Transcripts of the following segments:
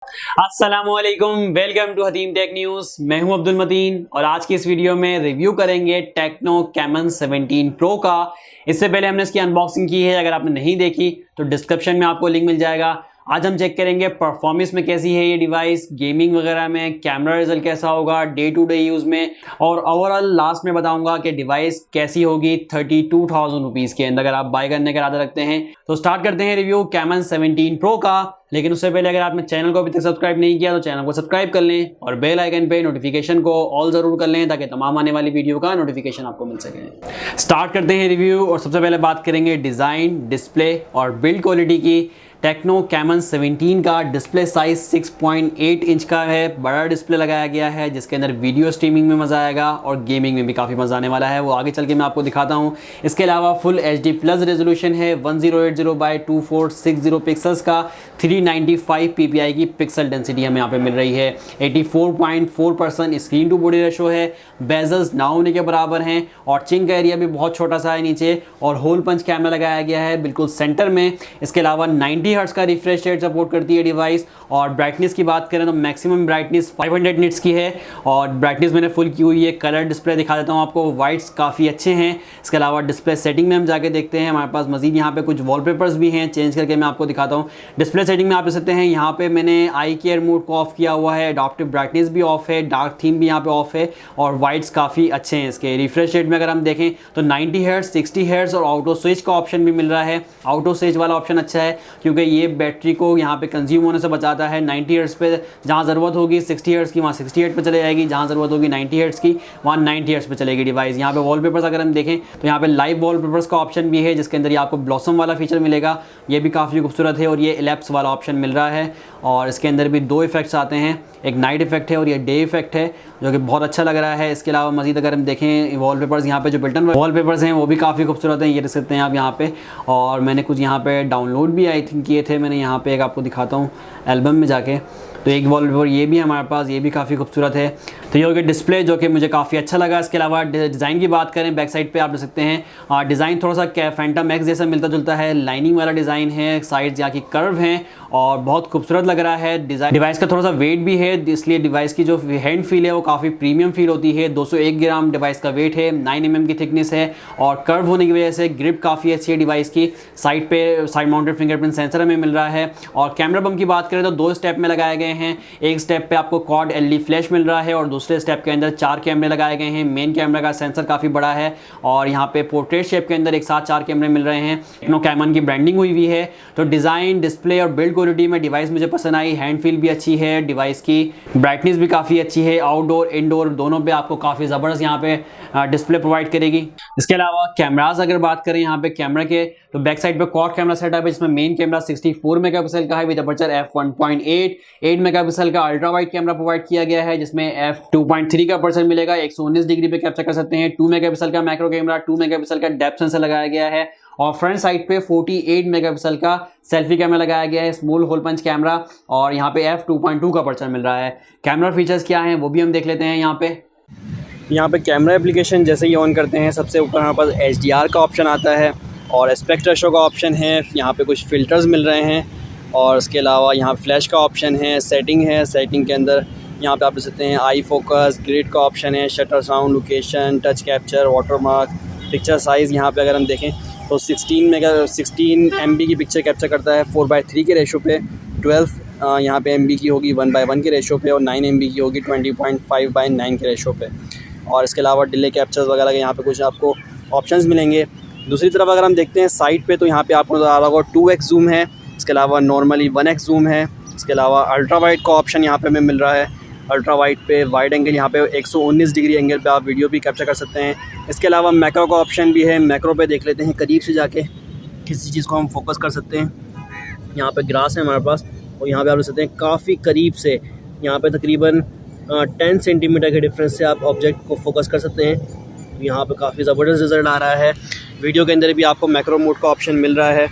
अस्सलामुअलैकुम, welcome to hateemtech news. मैं हूं अब्दुल मतीन और आज की इस वीडियो में रिव्यू करेंगे टेक्नो कैमन 17 प्रो का। इससे पहले हमने इसकी अनबॉक्सिंग की है, अगर आपने नहीं देखी तो डिस्क्रिप्शन में आपको लिंक मिल जाएगा। आज हम चेक करेंगे परफॉर्मेंस में कैसी है ये डिवाइस, गेमिंग वगैरह में कैमरा रिजल्ट कैसा होगा डे टू डे यूज़ में, और ओवरऑल लास्ट में बताऊंगा कि डिवाइस कैसी होगी 32,000 रुपीज़ के अंदर अगर आप बाय करने का इरादा रखते हैं। तो स्टार्ट करते हैं रिव्यू कैमन 17 प्रो का। लेकिन उससे पहले अगर आपने चैनल को अभी तक सब्सक्राइब नहीं किया तो चैनल को सब्सक्राइब कर लें और बेल आइकन पे नोटिफिकेशन को ऑल ज़रूर कर लें ताकि तमाम आने वाली वीडियो का नोटिफिकेशन आपको मिल सके। स्टार्ट करते हैं रिव्यू और सबसे पहले बात करेंगे डिज़ाइन, डिस्प्ले और बिल्ड क्वालिटी की। टेक्नो कैमन 17 का डिस्प्ले साइज 6.8 इंच का है, बड़ा डिस्प्ले लगाया गया है जिसके अंदर वीडियो स्ट्रीमिंग में मज़ा आएगा और गेमिंग में भी काफ़ी मज़ा आने वाला है, वो आगे चल के मैं आपको दिखाता हूँ। इसके अलावा फुल HD प्लस रेजोल्यूशन है 1080x2460 पिक्सल्स का, 395 ppi की पिक्सल डेंसिटी हमें यहाँ पे मिल रही है, 84.4% स्क्रीन टू बॉडी रेशो है, बेजल्स ना होने के बराबर हैं और चिन का एरिया भी बहुत छोटा सा है नीचे, और होल पंच कैमरा लगाया गया है बिल्कुल सेंटर में। इसके अलावा 90 हर्ट्ज का रिफ्रेश रेट सपोर्ट करती है डिवाइस, और ब्राइटनेस की बात करें तो मैक्सिमम ब्राइटनेस 500 निट्स की है और ब्राइटनेस मैंने फुल की हुई है। कलर डिस्प्ले दिखा देता हूँ आपको, वाइट्स काफ़ी अच्छे हैं। इसके अलावा डिस्प्ले सेटिंग में हम जाके देखते हैं, हमारे पास मजीद यहाँ पे कुछ वॉलपेपर्स भी हैं, चेंज करके मैं आपको दिखाता हूँ। डिस्प्ले सेटिंग में आप देख सकते हैं यहाँ पे मैंने आई केयर मोड को ऑफ किया हुआ है, एडाप्टिव ब्राइटनेस भी ऑफ है, डार्क थीम भी यहाँ पे ऑफ है और वाइट्स काफ़ी अच्छे हैं। इसके रिफ्रेश रेट में अगर हम देखें तो 90 हर्ट्ज, 60 हर्ट्ज और ऑटो स्विच का ऑप्शन भी मिल रहा है। ऑटो स्विच वाला ऑप्शन अच्छा है क्योंकि ये बैटरी को यहाँ पे कंज्यूम होने से बचाता है। 90 हर्ट्ज पे जहाँ ज़रूरत होगी 60 हर्ट्ज की वहाँ 60 हर्ट्ज पे चले जाएगी, जहाँ ज़रूरत होगी 90 हर्ट्ज की वहाँ 90 हर्ट्ज पे चलेगी डिवाइस। यहाँ पे वॉलपेपर्स अगर हम देखें तो यहाँ पे लाइव वॉलपेपर्स का ऑप्शन भी है जिसके अंदर ये आपको ब्लॉसम वाला फीचर मिलेगा, ये भी काफ़ी खूबसूरत है, और ये इलेप्स वाला ऑप्शन मिल रहा है। और इसके अंदर भी दो इफेक्ट्स आते हैं, एक नाइट इफेक्ट है और ये डे इफेक्ट है जो कि बहुत अच्छा लग रहा है। इसके अलावा मजीद अगर हम देखें वॉलपेपर्स, यहाँ पे जो बिल्टन वॉलपेपर्स हैं वो भी काफ़ी खूबसूरत हैं, ये देख सकते हैं आप यहाँ पे। और मैंने कुछ यहाँ पे डाउनलोड भी आई थिंक किए थे मैंने, यहाँ पे एक आपको दिखाता हूँ एल्बम में जाके, तो एक वॉलपेपर ये भी है हमारे पास, ये भी काफ़ी खूबसूरत है। तो ये हो गया डिस्प्ले जो कि मुझे काफ़ी अच्छा लगा। इसके अलावा डिज़ाइन की बात करें, बैक साइड पे आप देख सकते हैं डिज़ाइन थोड़ा सा फैंटम एक्स जैसा मिलता जुलता है, लाइनिंग वाला डिज़ाइन है, साइड्स यहाँ की कर्व हैं और बहुत खूबसूरत लग रहा है। डिवाइस का थोड़ा सा वेट भी है, इसलिए डिवाइस की जो हैंड फील है वो काफ़ी प्रीमियम फील होती है। 201 ग्राम डिवाइस का वेट है, 9 mm की थिकनेस है और कर्व होने की वजह से ग्रिप काफ़ी अच्छी है डिवाइस की। साइड पे साइड माउंटेड फिंगरप्रिंट सेंसर हमें मिल रहा है। और कैमरा बम की बात करें तो 2 स्टेप में लगाए गए हैं, एक स्टेप पे आपको क्वाड LED फ्लैश मिल रहा है और दूसरे स्टेप के अंदर 4 कैमरे लगाए गए हैं। मेन कैमरा का सेंसर काफ़ी बड़ा है और यहाँ पे पोर्ट्रेट शेप के अंदर एक साथ 4 कैमरे मिल रहे हैं। टेक्नो कैमन की ब्रांडिंग हुई है। तो डिज़ाइन, डिस्प्ले और बिल्ड क्वालिटी में डिवाइस मुझे पसंद आई, हैंड फील भी अच्छी है डिवाइस की, ब्राइटनेस भी काफ़ी अच्छी है, आउटडोर इनडोर दोनों पे आपको काफ़ी ज़बरदस्त यहाँ पे डिस्प्ले प्रोवाइड करेगी। इसके अलावा कैमराज अगर बात करें यहाँ पे कैमरा के, तो बैक साइड पे क्वाड कैमरा सेटअप है जिसमें मेन कैमरा 64 मेगापिक्सल का है विद अपर्चर f1.8, 8 मेगापिक्सल का अल्ट्रा वाइड कैमरा प्रोवाइड किया गया है जिसमें f2.3 का अपर्चर मिलेगा, 119 डिग्री पे कैप्चर कर सकते हैं। 2 मेगापिक्सल का मैक्रो कैमरा, 2 मेगापिक्सल का डेप्थ सेंसर लगाया गया है और फ्रंट साइड पे 48 मेगापिक्सल का सेल्फी कैमरा लगाया गया है, स्मॉल होल पंच कैमरा, और यहाँ पे f2.2 का अपर्चर मिल रहा है। कैमरा फीचर्स क्या हैं वो भी हम देख लेते हैं। यहाँ पे कैमरा एप्लीकेशन जैसे ही ऑन करते हैं सबसे ऊपर हमारे पास HDR का ऑप्शन आता है और एस्पेक्ट रेशो का ऑप्शन है, यहाँ पे कुछ फ़िल्टर्स मिल रहे हैं और इसके अलावा यहाँ फ्लैश का ऑप्शन है, सेटिंग है, सेटिंग के अंदर यहाँ पे आप देख सकते हैं आई फोकस, ग्रिड का ऑप्शन है, shutter sound, location, touch capture, watermark, picture size यहाँ पे अगर हम देखें तो 16 MB की पिक्चर कैप्चर करता है 4:3 के रेशो पे, 12 यहाँ पे MB की होगी 1:1 के रेशो पे और 9 MB की होगी 20.5/9 के रेशो पे। और इसके अलावा डिले कैप्चर्स वगैरह के यहाँ पे कुछ आपको ऑप्शंस मिलेंगे। दूसरी तरफ अगर हम देखते हैं साइड पे तो यहाँ पे आपको नज़र आ रहा होगा 2x जूम है, इसके अलावा नॉर्मली 1x जूम है, इसके अलावा अल्ट्रा वाइड का ऑप्शन यहाँ पे हमें मिल रहा है। अल्ट्रा वाइड पे वाइड एंगल यहाँ पे 119 डिग्री एंगल पे आप वीडियो भी कैप्चर कर सकते हैं। इसके अलावा मैक्रो का ऑप्शन भी है, मैक्रो पे देख लेते हैं करीब से जाके, किसी चीज़ को हम फोकस कर सकते हैं। यहाँ पे ग्रास है हमारे पास और यहाँ पे आप देख सकते हैं काफ़ी करीब से, यहाँ पे तकरीबन 10 सेंटीमीटर के डिफरेंस से आप ऑब्जेक्ट को फोकस कर सकते हैं। यहाँ पे काफ़ी ज़बरदस्त रिजल्ट आ रहा है। वीडियो के अंदर भी आपको मैक्रो मोड का ऑप्शन मिल रहा है।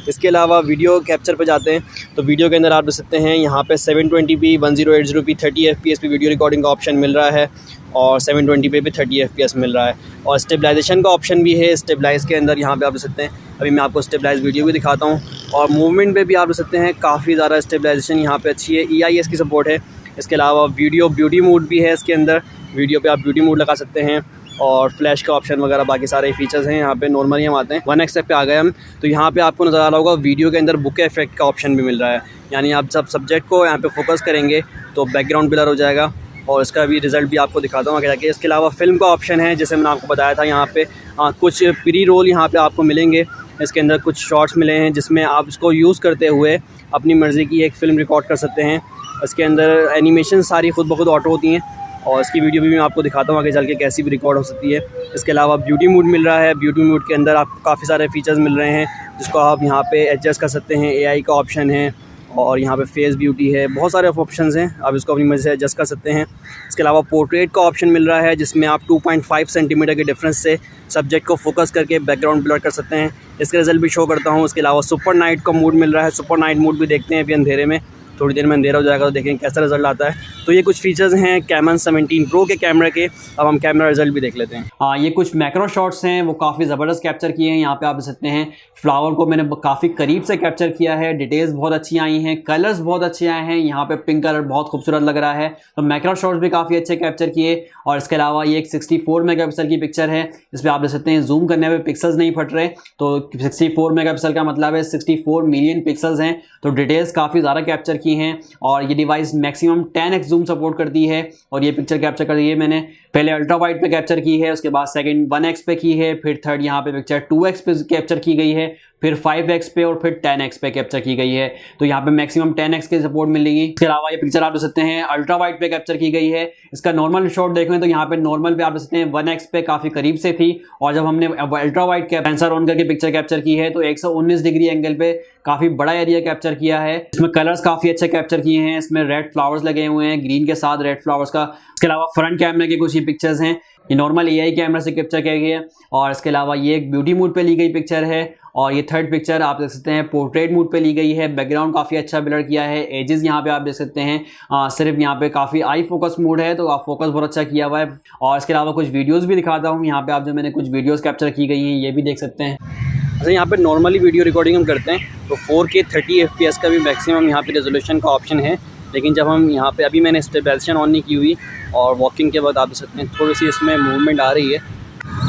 इसके अलावा वीडियो कैप्चर पे जाते हैं तो वीडियो के अंदर आप देख सकते हैं यहाँ पे 720p 1080p 30 fps पे वीडियो रिकॉर्डिंग का ऑप्शन मिल रहा है और 720 पे भी 30 FPS मिल रहा है। और स्टेबलाइजेशन का ऑप्शन भी है। स्टेबलाइज के अंदर यहाँ पे आप देख सकते हैं, अभी मैं आपको स्टेबलाइज वीडियो भी दिखाता हूँ। और मूवमेंट पे भी आप देख सकते हैं काफ़ी ज़्यादा स्टेबलाइजेशन यहाँ पे अच्छी है। EIS की सपोर्ट है। इसके अलावा वीडियो ब्यूटी मोड भी है इसके अंदर, वीडियो पे आप ब्यूटी मोड लगा सकते हैं। और फ्लैश का ऑप्शन वगैरह बाकी सारे फीचर्स हैं यहाँ पे। नॉर्मली हम आते हैं 1x पे आ गए हम, तो यहाँ पे आपको नज़र आ रहा होगा वीडियो के अंदर बुके इफेक्ट का ऑप्शन भी मिल रहा है। यानी आप जब सब्जेक्ट को यहाँ पे फोकस करेंगे तो बैकग्राउंड ब्लर हो जाएगा, और इसका भी रिज़ल्ट भी आपको दिखाता हूँ आगे जाके। इसके अलावा फिल्म का ऑप्शन है, जैसे मैंने आपको बताया था यहाँ पे कुछ प्री रोल यहाँ पे आपको मिलेंगे। इसके अंदर कुछ शॉर्ट्स मिले हैं जिसमें आप इसको यूज़ करते हुए अपनी मर्ज़ी की एक फ़िल्म रिकॉर्ड कर सकते हैं। इसके अंदर एनिमेशन सारी खुद ब खुद ऑटो होती हैं, और इसकी वीडियो भी मैं आपको दिखाता हूँ आगे चल के कैसी भी रिकॉर्ड हो सकती है। इसके अलावा ब्यूटी मोड मिल रहा है। ब्यूटी मोड के अंदर आपको काफ़ी सारे फीचर्स मिल रहे हैं जिसको आप यहाँ पे एडजस्ट कर सकते हैं। AI का ऑप्शन है, और यहाँ पे फेस ब्यूटी है, बहुत सारे ऑप्शंस हैं, आप इसको अपनी मर्ज़ी से एडजस्ट कर सकते हैं। इसके अलावा पोर्ट्रेट का ऑप्शन मिल रहा है जिसमें आप 2.5 सेंटीमीटर के डिफरेंस से सब्जेक्ट को फोकस करके बैकग्राउंड ब्लर कर सकते हैं। इसके रिजल्ट भी शो करता हूँ। इसके अलावा सुपर नाइट का मोड मिल रहा है। सुपर नाइट मोड भी देखते हैं अभी अंधेरे में, थोड़ी देर में अंधेरा हो जाएगा तो देखेंगे कैसा रिजल्ट आता है। तो ये कुछ फीचर्स हैं कैमन 17 प्रो के कैमरे के। अब हम कैमरा रिजल्ट भी देख लेते हैं। हाँ, ये कुछ मैक्रो शॉट्स हैं, वो काफ़ी ज़बरदस्त कैप्चर किए हैं। यहाँ पे आप देख सकते हैं फ्लावर को मैंने काफ़ी करीब से कैप्चर किया है। डिटेल्स बहुत अच्छी आई हैं, कलर्स बहुत अच्छे आए हैं। यहाँ पे पिंक कलर बहुत खूबसूरत लग रहा है, तो मैक्रो शॉट्स भी काफ़ी अच्छे कैप्चर किए। और इसके अलावा ये एक 64 मेगापिक्सल की पिक्चर है, इस पर आप देख सकते हैं जूम करने पे पिक्सल्स नहीं फट रहे। तो 64 मेगापिक्सल का मतलब है 64 मिलियन पिक्सल्स हैं, तो डिटेल्स काफ़ी ज़्यादा कैप्चर की हैं। और ये device maximum 10x zoom support करती है, और ये पिक्चर कैप्चर कर दी है मैंने पहले अल्ट्रा वाइड पे कैप्चर की है, उसके बाद सेकंड 1x पे की है, फिर थर्ड यहाँ पे पिक्चर 2x पे कैप्चर की गई है, फिर 5x पे और फिर 10x पे कैप्चर की गई है। तो यहाँ पे मैक्सिमम 10x की सपोर्ट मिलेगी। इसके अलावा ये पिक्चर आप देख सकते हैं अल्ट्रा वाइड पे कैप्चर की गई है। इसका नॉर्मल शॉट देखें तो यहाँ पे नॉर्मल पे आप देख सकते हैं 1x पे काफी करीब से थी, और जब हमने अल्ट्रा वाइड सेंसर ऑन करके पिक्चर कैप्चर की है तो 119 डिग्री एंगल पे काफी बड़ा एरिया कैप्चर किया है। इसमें कलर्स काफी अच्छे कैप्चर किए हैं, इसमें रेड फ्लावर्स लगे हुए हैं, ग्रीन के साथ रेड फ्लावर्स का। इसके अलावा फ्रंट कैमरे के कुछ ही पिक्चर्स हैं, ये नॉर्मल AI कैमरा से कैप्चर किया गया है। और इसके अलावा ये एक ब्यूटी मोड पे ली गई पिक्चर है, और ये थर्ड पिक्चर आप देख सकते हैं पोर्ट्रेट मोड पे ली गई है। बैकग्राउंड काफ़ी अच्छा ब्लर किया है, एजेस यहाँ पे आप देख सकते हैं सिर्फ यहाँ पे काफ़ी आई फोकस मोड है, तो आप फोकस बहुत अच्छा किया हुआ है। और इसके अलावा कुछ वीडियोस भी दिखाता हूँ यहाँ पे, आप जो मैंने कुछ वीडियोस कैप्चर की गई हैं ये भी देख सकते हैं। अच्छा, यहाँ पे नॉर्मली वीडियो रिकॉर्डिंग हम करते हैं तो 4K 30 FPS का भी मैक्सिमम यहाँ पे रेजोल्यूशन का ऑप्शन है। लेकिन जब हम यहाँ पे, अभी मैंने स्टेबलाइजेशन ऑन नहीं की हुई, और वॉकिंग के बाद आप देख सकते हैं थोड़ी सी इसमें मूवमेंट आ रही है।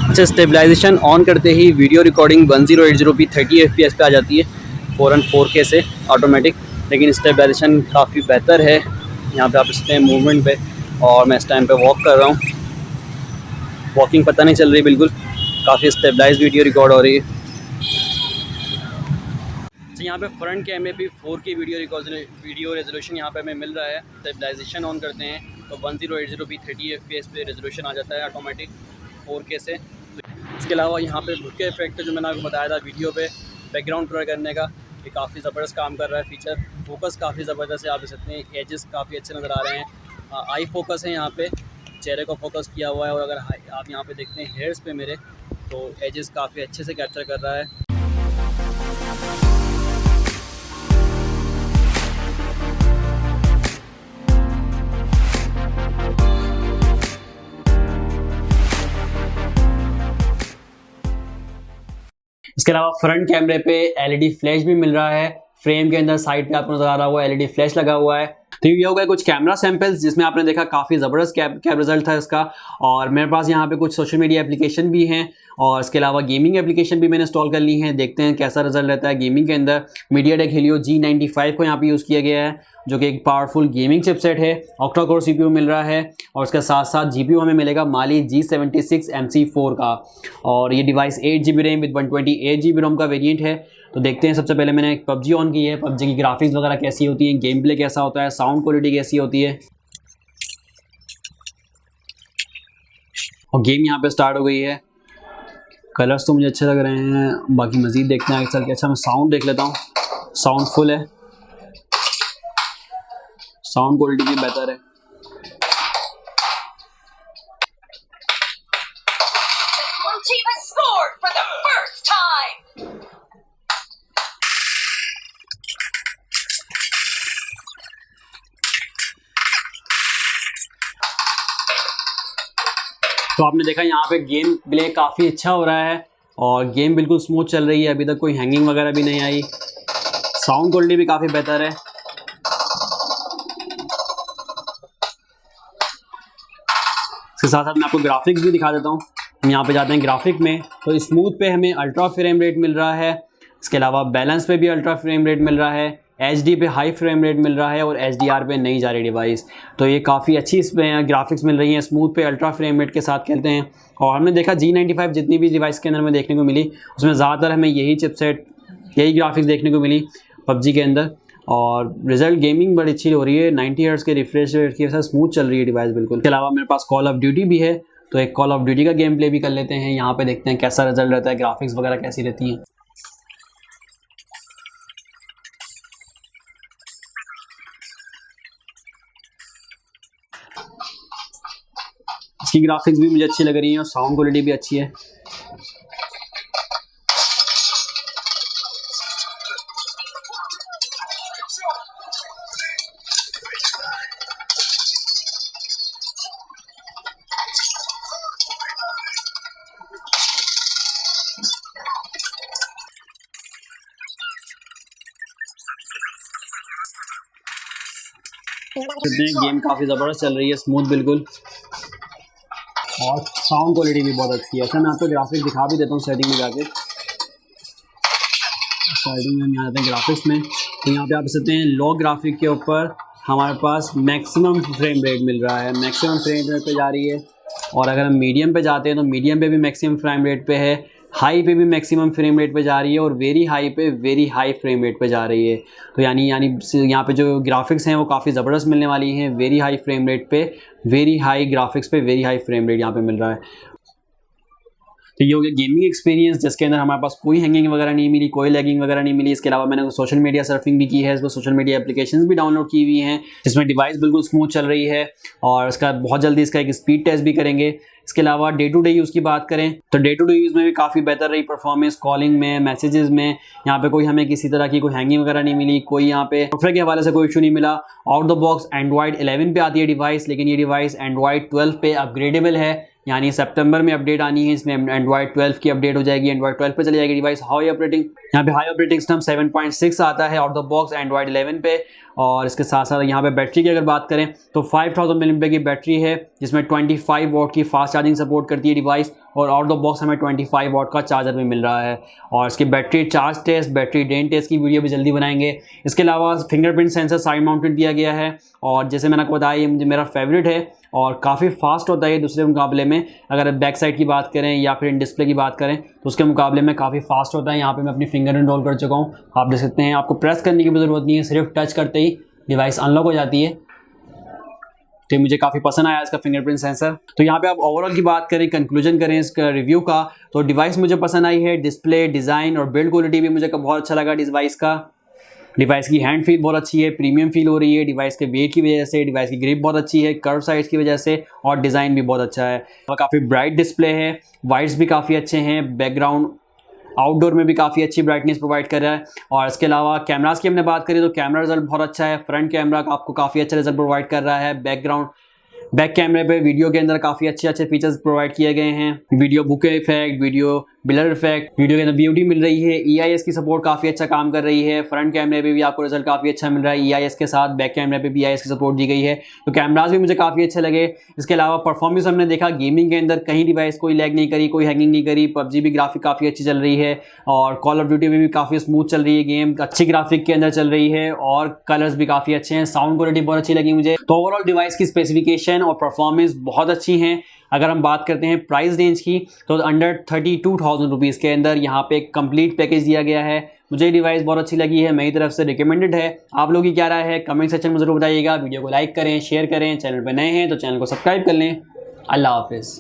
अच्छा, स्टेबलाइजेशन ऑन करते ही वीडियो रिकॉर्डिंग 1080p 30 FPS पे आ जाती है फ़ौरन 4K से ऑटोमेटिक। लेकिन स्टेबलाइजेशन काफ़ी बेहतर है, यहाँ पे आप देख सकते हैं मूवमेंट पे। और मैं इस टाइम पे वॉक कर रहा हूँ, वॉकिंग पता नहीं चल रही बिल्कुल, काफ़ी स्टेबलाइज वीडियो रिकॉर्ड हो रही है। यहाँ पे फ्रंट कैमरे पे 4K वीडियो रेजोल्यूशन यहाँ पे हमें मिल रहा है। स्टेबलाइजेशन ऑन करते हैं तो 1080p 30 FPS पे रेजोल्यूशन आ जाता है ऑटोमेटिक 4K से। इसके अलावा यहाँ पे बुके इफेक्ट जो मैंने आपको बताया था वीडियो पे बैकग्राउंड ब्लर करने का, ये काफ़ी ज़बरदस्त काम कर रहा है फीचर। फोकस काफ़ी ज़बरदस्त है, आप देख सकते हैं एजेस काफ़ी अच्छे नज़र आ रहे हैं। आई फोकस है, यहाँ पे चेहरे को फोकस किया हुआ है। और अगर आप यहाँ पे देखते हैं हेयर्स पे मेरे, तो एजेस काफ़ी अच्छे से कैप्चर कर रहा है। इसके अलावा फ्रंट कैमरे पे LED फ्लैश भी मिल रहा है, फ्रेम के अंदर साइड पे आपको नजर आ रहा होगा LED फ्लैश लगा हुआ है। तो ये हो गया कुछ कैमरा सैंपल्स जिसमें आपने देखा काफ़ी ज़बरदस्त कैप रिजल्ट था इसका। और मेरे पास यहाँ पे कुछ सोशल मीडिया एप्लीकेशन भी हैं, और इसके अलावा गेमिंग एप्लीकेशन भी मैंने इंस्टॉल कर ली हैं। देखते हैं कैसा रिजल्ट रहता है गेमिंग के अंदर। MediaTek Helio G95 को यहाँ पे यूज़ किया गया है, जो कि एक पावरफुल गेमिंग चिपसेट है। ऑक्टा कोर CPU मिल रहा है, और उसके साथ साथ GPU हमें मिलेगा माली G76 MC4 का। और ये device 8GB RAM with 128GB रोम का वेरिएंट है। तो देखते हैं, सबसे पहले मैंने एक PUBG ऑन की है, PUBG की ग्राफिक्स वगैरह कैसी होती हैं, गेम प्ले कैसा होता है, साउंड क्वालिटी कैसी होती है। और गेम यहाँ पे स्टार्ट हो गई है। कलर्स तो मुझे अच्छे लग रहे हैं, बाकी मज़ीद देखते हैं आगे चल के। अच्छा, मैं साउंड देख लेता हूँ, साउंड फुल है, साउंड क्वालिटी भी बेहतर है। Team has scored for the first time. तो आपने देखा यहाँ पे गेम प्ले काफ़ी अच्छा हो रहा है और गेम बिल्कुल स्मूथ चल रही है, अभी तक कोई हैंगिंग वगैरह भी नहीं आई। साउंड क्वालिटी भी काफ़ी बेहतर है। इसके साथ साथ मैं आपको ग्राफिक्स भी दिखा देता हूँ। हम यहाँ पे जाते हैं ग्राफिक में, तो स्मूथ पे हमें अल्ट्रा फ्रेम रेट मिल रहा है। इसके अलावा बैलेंस पे भी अल्ट्रा फ्रेम रेट मिल रहा है, HD पे हाई फ्रेम रेट मिल रहा है और HDR पे नहीं जा रही डिवाइस। तो ये काफ़ी अच्छी इसमें ग्राफिक्स मिल रही हैं, स्मूथ पे अल्ट्रा फ्रेम रेट के साथ खेलते हैं। और हमने देखा G95 जितनी भी डिवाइस के अंदर में देखने को मिली उसमें ज़्यादातर हमें यही चिपसेट, यही ग्राफिक्स देखने को मिली PUBG के अंदर। और रिजल्ट गेमिंग बड़ी अच्छी हो रही है, 90 हर्ट्ज़ के रिफ्रेश रेट के साथ स्मूथ चल रही है डिवाइस बिल्कुल। इसके अलावा मेरे पास कॉल ऑफ ड्यूटी भी है, तो एक कॉल ऑफ ड्यूटी का गेम प्ले भी कर लेते हैं। यहाँ पे देखते हैं कैसा रिजल्ट रहता है, ग्राफिक्स वगैरह कैसी रहती हैं। इसकी ग्राफिक्स भी मुझे अच्छी लग रही है और साउंड क्वालिटी भी अच्छी है। गेम काफ़ी ज़बरदस्त चल रही है, स्मूथ बिल्कुल, और साउंड क्वालिटी भी बहुत अच्छी है। अच्छा मैं आपको ग्राफिक्स दिखा भी देता हूँ सेटिंग में जाके। सेटिंग में हम यहाँ आते हैं ग्राफिक्स में, तो यहाँ पे आप देख सकते हैं लो ग्राफिक के ऊपर हमारे पास मैक्सिमम फ्रेम रेट मिल रहा है, मैक्सिमम फ्रेम रेट पे जा रही है। और अगर हम मीडियम पे जाते हैं तो मीडियम पे भी मैक्सिमम फ्रेम रेट पे है, हाई पे भी मैक्सिमम फ्रेम रेट पे जा रही है और वेरी हाई पे वेरी हाई फ्रेम रेट पे जा रही है। तो यानी यहाँ पे जो ग्राफिक्स हैं वो काफ़ी ज़बरदस्त मिलने वाली हैं, वेरी हाई फ्रेम रेट पे, वेरी हाई ग्राफिक्स पे वेरी हाई फ्रेम रेट यहाँ पे मिल रहा है। तो ये हो गया गेमिंग एक्सपीरियंस, जिसके अंदर हमारे पास कोई हैंगिंग वगैरह नहीं मिली, कोई लैगिंग वगैरह नहीं मिली। इसके अलावा मैंने सोशल मीडिया सर्फिंग भी की है, इसमें सोशल मीडिया एप्लीकेशंस भी डाउनलोड की हुई हैं, जिसमें डिवाइस बिल्कुल स्मूथ चल रही है। और इसका बहुत जल्दी इसका एक स्पीड टेस्ट भी करेंगे। इसके अलावा डे टू डे यूज़ की बात करें तो डे टू डे यूज़ में भी काफ़ी बेहतर रही परफॉर्मेंस, कॉलिंग में, मैसेजेस में। यहाँ पे कोई हमें किसी तरह की कोई हैंगिंग वगैरह नहीं मिली, कोई यहाँ पे सॉफ्टवेयर के हवाले से कोई इशू नहीं मिला। आउट द बॉक्स एंड्रॉइड 11 पे आती है डिवाइस, लेकिन ये डिवाइस एंड्रॉइड 12 पे अपग्रेडेबल है, यानी सितंबर में अपडेट आनी है, इसमें एंड्रॉइड 12 की अपडेट हो जाएगी, एंड्रॉइड 12 पे चली जाएगी डिवाइस। हाई ऑपरेटिंग, यहाँ पे हाई ऑपरेटिंग सिस्टम 7.6 आता है आउट द बॉक्स एंड्रॉइड 11 पे। और इसके साथ साथ यहाँ पे बैटरी की अगर बात करें तो 5000 mAh की बैटरी है, जिसमें 25 वॉट की फास्ट चार्जिंग सपोर्ट करती है डिवाइस। और आउट द बॉक्स हमें 25 वॉट का चार्जर भी मिल रहा है। और इसकी battery charge test, battery drain test की वीडियो भी जल्दी बनाएंगे। इसके अलावा फिंगरप्रिंट सेंसर साइड माउंटेड दिया गया है, और जैसे मैंने आपको बताया ये मुझे मेरा फेवरेट है और काफ़ी फास्ट होता है दूसरे मुकाबले में। अगर बैक साइड की बात करें या फिर इन डिस्प्ले की बात करें तो उसके मुकाबले में काफ़ी फास्ट होता है। यहाँ पे मैं अपनी फिंगर इनरोल कर चुका हूँ, आप देख सकते हैं। आपको प्रेस करने की भी ज़रूरत नहीं है, सिर्फ टच करते ही डिवाइस अनलॉक हो जाती है। तो मुझे काफ़ी पसंद आया इसका फिंगरप्रिंट सेंसर। तो यहाँ पे आप ओवरऑल की बात करें, कंक्लूजन करें इसका रिव्यू का, तो डिवाइस मुझे पसंद आई है। डिस्प्ले, डिज़ाइन और बिल्ड क्वालिटी भी मुझे बहुत अच्छा लगा डिवाइस का। डिवाइस की हैंड फील बहुत अच्छी है, प्रीमियम फील हो रही है डिवाइस के वेट की वजह से। डिवाइस की ग्रिप बहुत अच्छी है कर्व साइज की वजह से, और डिज़ाइन भी बहुत अच्छा है। और काफ़ी ब्राइट डिस्प्ले है, वाइट्स भी काफ़ी अच्छे हैं, बैकग्राउंड आउटडोर में भी काफ़ी अच्छी ब्राइटनेस प्रोवाइड कर रहा है। और इसके अलावा कैमरास की हमने बात करी तो कैमरा रिजल्ट बहुत अच्छा है। फ्रंट कैमरा आपको काफ़ी अच्छा रिजल्ट प्रोवाइड कर रहा है। बैक कैमरे पे वीडियो के अंदर काफ़ी अच्छे फीचर्स प्रोवाइड किए गए हैं। Video bouquet effect, video blur effect, video के अंदर ब्यूटी मिल रही है। EIS की सपोर्ट काफ़ी अच्छा काम कर रही है। फ्रंट कैमरे पे भी आपको रिजल्ट काफ़ी अच्छा मिल रहा है EIS के साथ, बैक कैमरे पे भी EIS की सपोर्ट दी गई है। तो कैमराज भी मुझे काफ़ी अच्छे लगे। इसके अलावा परफॉर्मेंस हमने देखा गेमिंग के अंदर कहीं डिवाइस कोई लैग नहीं करी, कोई हैंगिंग नहीं करी। PUBG भी ग्राफिक काफ़ी अच्छी चल रही है, और कॉल ऑफ ड्यूटी में भी काफ़ी स्मूथ चल रही है गेम, अच्छी ग्राफिक के अंदर चल रही है, और कलर्स भी काफ़ी अच्छे हैं। साउंड क्वालिटी बहुत अच्छी लगी मुझे। तो ओवरऑल डिवाइस की स्पेसिफिकेशन और परफॉर्मेंस बहुत अच्छी हैं। अगर हम बात करते हैं प्राइस रेंज की तो अंडर 32,000 रुपीज़ के अंदर यहाँ पे एक कंप्लीट पैकेज दिया गया है। मुझे डिवाइस बहुत अच्छी लगी है, मेरी तरफ से रिकमेंडेड है। आप लोगों की क्या राय है कमेंट सेक्शन में ज़रूर बताइएगा। वीडियो को लाइक करें, शेयर करें, चैनल पर नए हैं तो चैनल को सब्सक्राइब कर लें। अल्लाह हाफिज़।